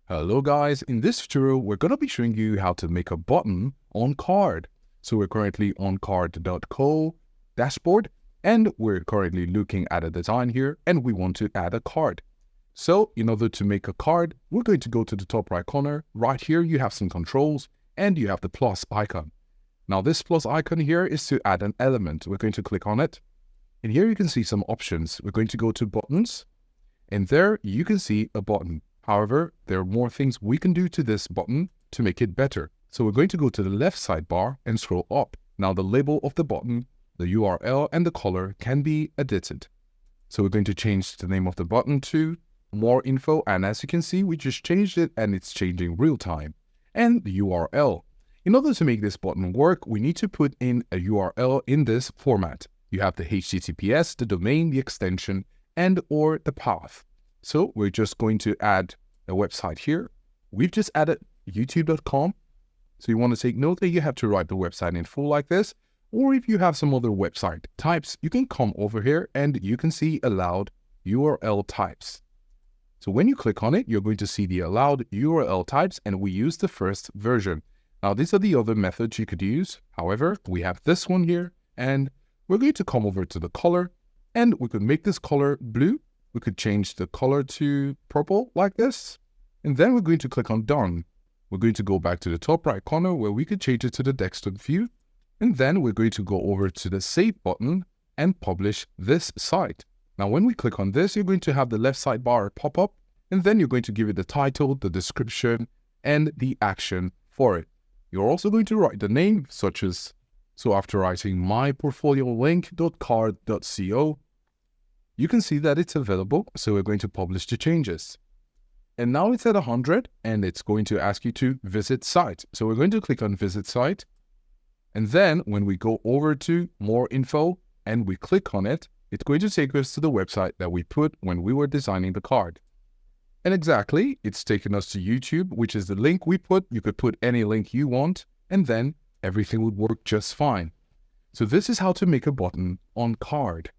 Hello guys, in this tutorial we're going to be showing you how to make a button on Carrd. So we're currently on carrd.co dashboard and we're currently looking at a design here and we want to add a card. So in order to make a card, we're going to go to the top right corner. Right here you have some controls and you have the plus icon. Now this plus icon here is to add an element. We're going to click on it and here you can see some options. We're going to go to buttons and there you can see a button. However, there are more things we can do to this button to make it better. So we're going to go to the left sidebar and scroll up. Now the label of the button, the URL and the color can be edited. So we're going to change the name of the button to more info. And as you can see, we just changed it and it's changing real time. And the URL. In order to make this button work, we need to put in a URL in this format. You have the HTTPS, the domain, the extension, and or the path. So we're just going to add a website here. We've just added youtube.com. So you want to take note that you have to write the website in full like this. Or if you have some other website types, you can come over here and you can see allowed URL types. So when you click on it, you're going to see the allowed URL types and we use the first version. Now these are the other methods you could use. However, we have this one here and we're going to come over to the color and we could make this color blue. We could change the color to purple like this. And then we're going to click on done. We're going to go back to the top right corner where we could change it to the desktop view. And then we're going to go over to the save button and publish this site. Now, when we click on this, you're going to have the left sidebar pop up. And then you're going to give it the title, the description, and the action for it. You're also going to write the name such as, so after writing myportfoliolink.carrd.co, you can see that it's available, so we're going to publish the changes. And now it's at 100, and it's going to ask you to visit site. So we're going to click on visit site. And then when we go over to more info and we click on it, it's going to take us to the website that we put when we were designing the card. And exactly, it's taken us to YouTube, which is the link we put. You could put any link you want, and then everything would work just fine. So this is how to make a button on Carrd.